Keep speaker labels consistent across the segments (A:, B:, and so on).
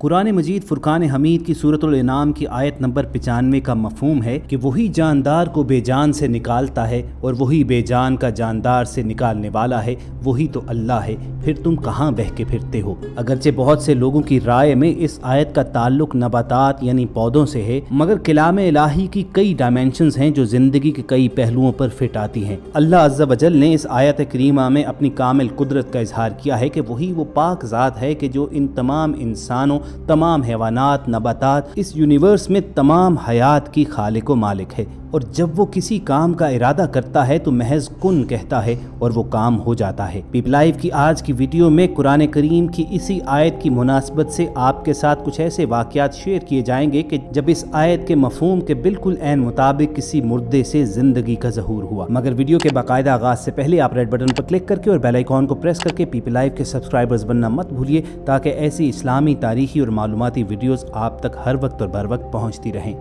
A: قرآن مجید فرقان حمید کی سورۃ الانعام کی آیت نمبر 95 کا مفہوم ہے کہ وہی جاندار کو بے جان سے نکالتا ہے اور وہی بے جان کا جاندار سے نکالنے والا ہے، وہی تو اللہ ہے، پھر تم کہاں بہہ کے پھرتے ہو۔ اگرچہ بہت سے لوگوں کی رائے میں اس آیت کا تعلق نباتات یعنی پودوں سے ہے، مگر کلام الہی کی کئی ڈائمینشنز ہیں جو زندگی کے کئی پہلوؤں پر فٹ آتی ہیں۔ اللہ عز و جل نے اس آیت کریمہ میں اپنی کامل قدرت کا اظہار کیا ہے کہ وہی وہ پاک ذات ہے کہ جو ان تمام انسانوں، تمام حیوانات، نباتات، اس یونیورس میں تمام حیات کی خالق و مالک ہے، اور جب وہ کسی کام کا ارادہ کرتا ہے تو محض کن کہتا ہے اور وہ کام ہو جاتا ہے۔ پیپل لائف کی آج کی ویڈیو میں قرآن کریم کی اسی آیت کی مناسبت سے آپ کے ساتھ کچھ ایسے واقعات شیئر کیے جائیں گے کہ جب اس آیت کے مفہوم کے بالکل عین مطابق کسی مردے سے زندگی کا ظہور ہوا۔ مگر ویڈیو کے باقاعدہ آغاز سے پہلے آپ ریڈ بٹن پر کلک کر کے اور بیل آئیکن کو پریس کر کے پیپل لائف کے سبسکرائبرز بننا مت بھولیے، تاکہ ایسی اسلامی، تاریخی اور معلوماتی ویڈیوز آپ تک ہر وقت اور بر وقت پہنچتی رہیں۔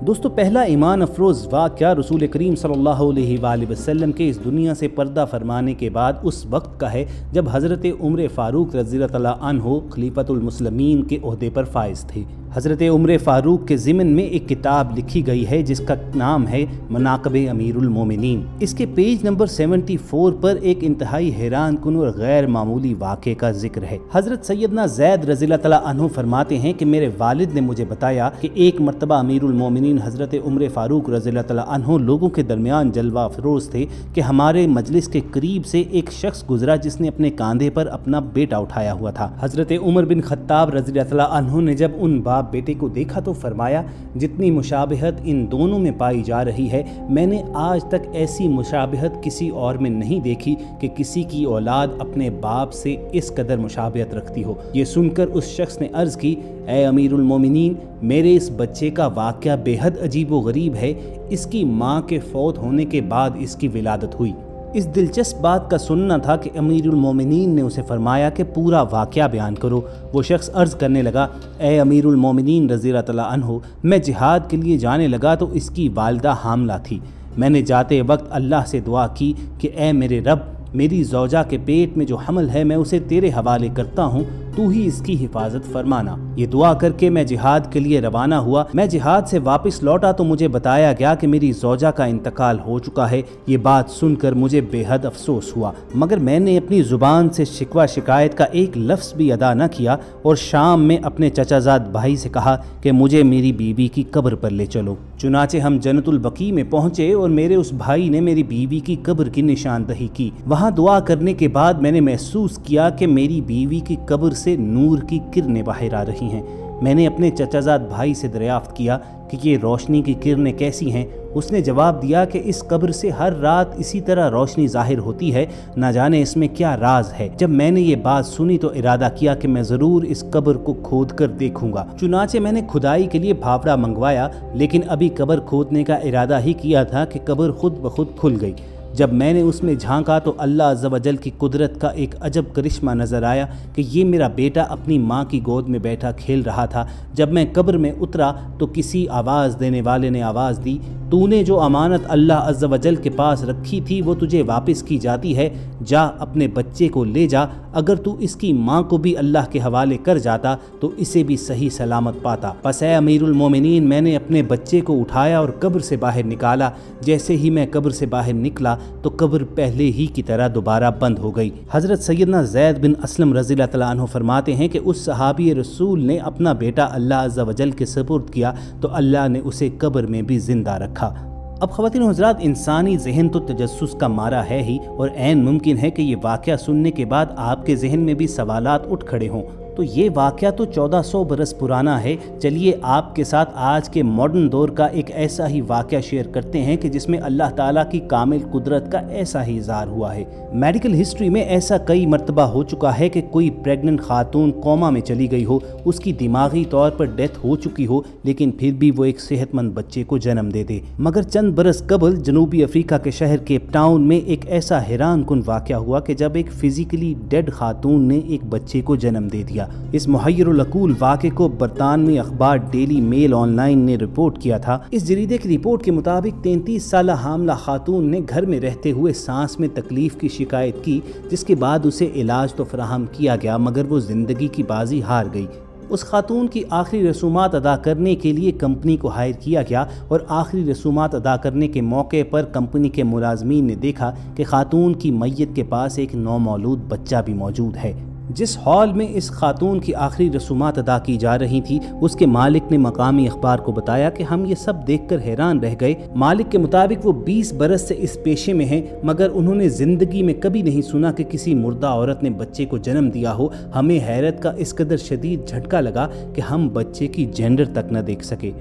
A: دوستو، پہلا ایمان افروز واقعہ رسول کریم صلی اللہ علیہ وآلہ وسلم کے اس دنیا سے پردہ فرمانے کے بعد اس وقت کا ہے جب حضرت عمر فاروق رضی اللہ تعالیٰ عنہ خلیفۃ المسلمین کے عہدے پر فائز تھے۔ حضرت عمر فاروق کے ضمن میں ایک کتاب لکھی گئی ہے جس کا نام ہے مناقب امیر المومنین۔ اس کے پیج نمبر 74 پر ایک انتہائی حیران کن اور غیر معمولی واقعے کا ذکر ہے۔ حضرت سیدنا زید رضی اللہ تعالیٰ عنہ فرماتے ہیں کہ میرے والد نے مجھے بتایا کہ ایک مرتبہ امیر المومنین حضرت عمر فاروق رضی اللہ تعالیٰ عنہ لوگوں کے درمیان جلوہ افروز تھے کہ ہمارے مجلس کے قریب سے ایک شخص گزرا جس نے اپنے کاندھے پر اپنا بیٹا اٹھایا ہوا تھا۔ حضرت عمر بن خطاب رضی اللہ تعالیٰ عنہ نے جب ان باپ بیٹے کو دیکھا تو فرمایا، جتنی مشابہت ان دونوں میں پائی جا رہی ہے، میں نے آج تک ایسی مشابہت کسی اور میں نہیں دیکھی کہ کسی کی اولاد اپنے باپ سے اس قدر مشابہت رکھتی ہو۔ یہ سن کر اس شخص نے عرض کی، اے امیر المومنین، میرے اس بچے کا واقعہ بے حد عجیب و غریب ہے۔ اس کی ماں کے فوت ہونے کے بعد اس کی ولادت ہوئی۔ اس دلچسپ بات کا سننا تھا کہ امیر المومنین نے اسے فرمایا کہ پورا واقعہ بیان کرو۔ وہ شخص عرض کرنے لگا، اے امیر المومنین رضی اللہ تعالیٰ عنہ، میں جہاد کے لیے جانے لگا تو اس کی والدہ حاملہ تھی۔ میں نے جاتے وقت اللہ سے دعا کی کہ اے میرے رب، میری زوجہ کے پیٹ میں جو حمل ہے میں اسے تیرے حوالے کرتا ہوں، تو ہی اس کی حفاظت فرمانا۔ یہ دعا کر کے میں جہاد کے لیے روانہ ہوا۔ میں جہاد سے واپس لوٹا تو مجھے بتایا گیا کہ میری زوجہ کا انتقال ہو چکا ہے۔ یہ بات سن کر مجھے بے حد افسوس ہوا، مگر میں نے اپنی زبان سے شکوہ شکایت کا ایک لفظ بھی ادا نہ کیا، اور شام میں اپنے چچا زاد بھائی سے کہا کہ مجھے میری بیوی کی قبر پر لے چلو۔ چنانچہ ہم جنت البقیع میں پہنچے اور میرے اس بھائی نے میری بیوی کی قبر کی نشاندہی کی۔ وہاں دعا کرنے کے بعد میں نے محسوس کیا کہ میری بیوی کی قبر سے نور کی کرنیں باہر آ رہی ہیں۔ میں نے اپنے چچا زاد بھائی سے دریافت کیا کہ یہ روشنی کی کرنیں کیسی ہیں؟ اس نے جواب دیا کہ اس قبر سے ہر رات اسی طرح روشنی ظاہر ہوتی ہے، نہ جانے اس میں کیا راز ہے۔ جب میں نے یہ بات سنی تو ارادہ کیا کہ میں ضرور اس قبر کو کھود کر دیکھوں گا۔ چنانچہ میں نے کھدائی کے لیے بھاوڑا منگوایا، لیکن ابھی قبر کھودنے کا ارادہ ہی کیا تھا کہ قبر خود بخود کھل گئی۔ جب میں نے اس میں جھانکا تو اللہ عز و جل کی قدرت کا ایک عجب کرشمہ نظر آیا کہ یہ میرا بیٹا اپنی ماں کی گود میں بیٹھا کھیل رہا تھا۔ جب میں قبر میں اترا تو کسی آواز دینے والے نے آواز دی، تو نے جو امانت اللہ عز و جل کے پاس رکھی تھی وہ تجھے واپس کی جاتی ہے، جا اپنے بچے کو لے جا۔ اگر تو اس کی ماں کو بھی اللہ کے حوالے کر جاتا تو اسے بھی صحیح سلامت پاتا۔ پس اے امیر المومنین، میں نے اپنے بچے کو اٹھایا اور قبر سے باہر نکالا۔ جیسے ہی میں قبر سے باہر نکلا تو قبر پہلے ہی کی طرح دوبارہ بند ہو گئی۔ حضرت سیدنا زید بن اسلم رضی اللہ تعالیٰ عنہ فرماتے ہیں کہ اس صحابی رسول نے اپنا بیٹا اللہ عز و جل کے سپرد کیا تو اللہ نے اسے قبر میں بھی زندہ رکھا۔ اب خواتین و حضرات، انسانی ذہن تو تجسس کا مارا ہے ہی، اور عین ممکن ہے کہ یہ واقعہ سننے کے بعد آپ کے ذہن میں بھی سوالات اٹھ کھڑے ہوں۔ تو یہ واقعہ تو 1400 برس پرانا ہے۔ چلیے آپ کے ساتھ آج کے ماڈرن دور کا ایک ایسا ہی واقعہ شیئر کرتے ہیں کہ جس میں اللہ تعالیٰ کی کامل قدرت کا ایسا ہی اظہار ہوا ہے۔ میڈیکل ہسٹری میں ایسا کئی مرتبہ ہو چکا ہے کہ کوئی پریگننٹ خاتون کوما میں چلی گئی ہو، اس کی دماغی طور پر ڈیتھ ہو چکی ہو، لیکن پھر بھی وہ ایک صحت مند بچے کو جنم دے دے۔ مگر چند برس قبل جنوبی افریقہ کے شہر کیپ ٹاؤن میں ایک ایسا حیران کن واقعہ ہوا کہ جب ایک فزیکلی ڈیڈ خاتون نے ایک بچے کو جنم دے دیا۔ اس محیر العقول واقعے کو برطانوی اخبار ڈیلی میل آن لائن نے رپورٹ کیا تھا۔ اس جریدے کی رپورٹ کے مطابق 33 سالہ حاملہ خاتون نے گھر میں رہتے ہوئے سانس میں تکلیف کی شکایت کی، جس کے بعد اسے علاج تو فراہم کیا گیا مگر وہ زندگی کی بازی ہار گئی۔ اس خاتون کی آخری رسومات ادا کرنے کے لیے کمپنی کو ہائر کیا گیا اور آخری رسومات ادا کرنے کے موقع پر کمپنی کے ملازمین نے دیکھا کہ خاتون کی میت کے پاس ایک نومولود بچہ بھی موجود ہے۔ جس ہال میں اس خاتون کی آخری رسومات ادا کی جا رہی تھی، اس کے مالک نے مقامی اخبار کو بتایا کہ ہم یہ سب دیکھ کر حیران رہ گئے۔ مالک کے مطابق وہ 20 برس سے اس پیشے میں ہیں، مگر انہوں نے زندگی میں کبھی نہیں سنا کہ کسی مردہ عورت نے بچے کو جنم دیا ہو۔ ہمیں حیرت کا اس قدر شدید جھٹکا لگا کہ ہم بچے کی جینڈر تک نہ دیکھ سکے۔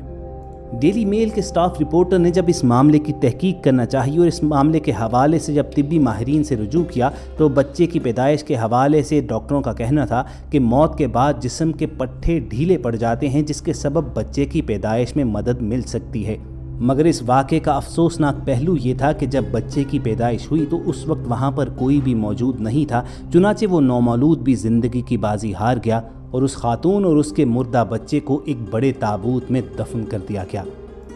A: ڈیلی میل کے سٹاف رپورٹر نے جب اس معاملے کی تحقیق کرنا چاہی اور اس معاملے کے حوالے سے جب طبی ماہرین سے رجوع کیا تو بچے کی پیدائش کے حوالے سے ڈاکٹروں کا کہنا تھا کہ موت کے بعد جسم کے پٹھے ڈھیلے پڑ جاتے ہیں، جس کے سبب بچے کی پیدائش میں مدد مل سکتی ہے۔ مگر اس واقعے کا افسوسناک پہلو یہ تھا کہ جب بچے کی پیدائش ہوئی تو اس وقت وہاں پر کوئی بھی موجود نہیں تھا، چنانچہ وہ نومولود بھی زندگی کی بازی ہار گیا اور اس خاتون اور اس کے مردہ بچے کو ایک بڑے تابوت میں دفن کر دیا گیا۔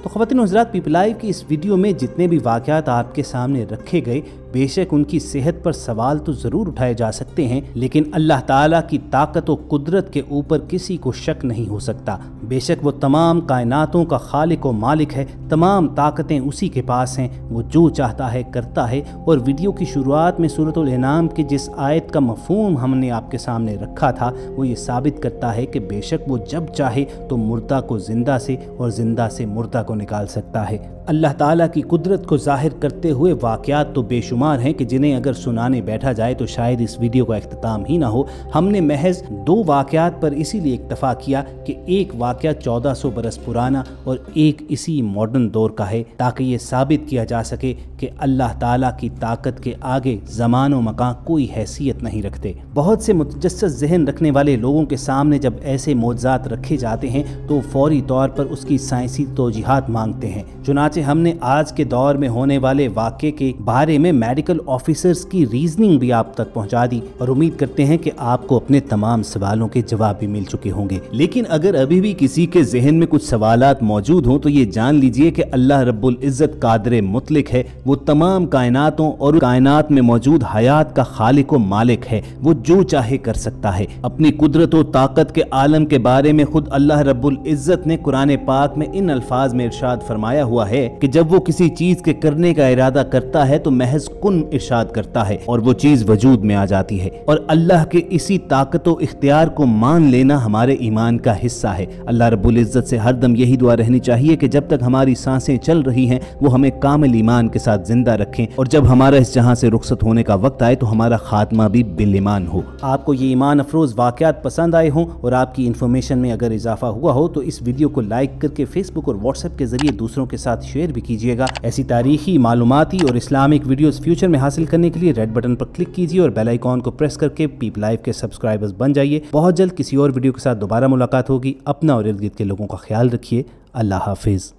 A: تو خواتین و حضرات، پیپل لائیو کی اس ویڈیو میں جتنے بھی واقعات آپ کے سامنے رکھے گئے، بے شک ان کی صحت پر سوال تو ضرور اٹھائے جا سکتے ہیں، لیکن اللہ تعالیٰ کی طاقت و قدرت کے اوپر کسی کو شک نہیں ہو سکتا۔ بے شک وہ تمام کائناتوں کا خالق و مالک ہے، تمام طاقتیں اسی کے پاس ہیں، وہ جو چاہتا ہے کرتا ہے۔ اور ویڈیو کی شروعات میں سورۃ الانعام کی جس آیت کا مفہوم ہم نے آپ کے سامنے رکھا تھا، وہ یہ ثابت کرتا ہے کہ بے شک وہ جب چاہے تو مردہ کو زندہ سے اور زندہ سے مردہ کو نکال سکتا ہے۔ اللہ تعالیٰ کی قدرت کو ظاہر کرتے ہوئے واقعات تو بے شمار ہیں کہ جنہیں اگر سنانے بیٹھا جائے تو شاید اس ویڈیو کا اختتام ہی نہ ہو۔ ہم نے محض 2 واقعات پر اسی لیے اکتفا کیا کہ ایک واقعہ 1400 برس پرانا اور ایک اسی ماڈرن دور کا ہے، تاکہ یہ ثابت کیا جا سکے کہ اللہ تعالیٰ کی طاقت کے آگے زمان و مکان کوئی حیثیت نہیں رکھتے۔ بہت سے متجسس ذہن رکھنے والے لوگوں کے سامنے جب ایسے معجزات رکھے جاتے ہیں تو فوری طور پر اس کی سائنسی توجیحات مانگتے ہیں۔ چنانچہ ہم نے آج کے دور میں ہونے والے واقعے کے بارے میں میڈیکل آفیسرز کی ریزننگ بھی آپ تک پہنچا دی اور امید کرتے ہیں کہ آپ کو اپنے تمام سوالوں کے جواب بھی مل چکے ہوں گے۔ لیکن اگر ابھی بھی کسی کے ذہن میں کچھ سوالات موجود ہوں تو یہ جان لیجئے کہ اللہ رب العزت قادر مطلق ہے، وہ تمام کائناتوں اور کائنات میں موجود حیات کا خالق و مالک ہے، وہ جو چاہے کر سکتا ہے۔ اپنی قدرت و طاقت کے عالم کے بارے میں خود اللہ رب العزت نے قرآن پاک میں ان الفاظ میں ارشاد فرمایا ہوا ہے کہ جب وہ کسی چیز کے کرنے کا ارادہ کرتا ہے تو محض کن ارشاد کرتا ہے اور وہ چیز وجود میں آ جاتی ہے۔ اور اللہ کے اسی طاقت و اختیار کو مان لینا ہمارے ایمان کا حصہ ہے۔ اللہ رب العزت سے ہر دم یہی دعا رہنی چاہیے کہ جب تک ہماری سانسیں چل رہی ہیں وہ ہمیں کامل ایمان کے ساتھ زندہ رکھیں، اور جب ہمارا اس جہاں سے رخصت ہونے کا وقت آئے تو ہمارا خاتمہ بھی بالایمان ہو۔ آپ کو یہ ایمان افروز واقعات پسند آئے ہوں اور آپ کی انفارمیشن میں اگر اضافہ ہوا ہو تو اس ویڈیو کو لائک کر کے فیس بک اور واٹس ایپ کے ذریعے دوسروں کے ساتھ شیئر بھی کیجیے گا۔ ایسی تاریخی، معلوماتی اور اسلامک ویڈیوز فیوچر میں حاصل کرنے کے لیے ریڈ بٹن پر کلک کیجیے اور بیل آئیکن کو پریس کر کے پیپل لائیو کے سبسکرائبرز بن جائیے۔ بہت جلد کسی اور ویڈیو کے ساتھ دوبارہ ملاقات ہوگی۔ اپنا اور ارد گرد کے لوگوں کا خیال رکھیے۔ اللہ حافظ۔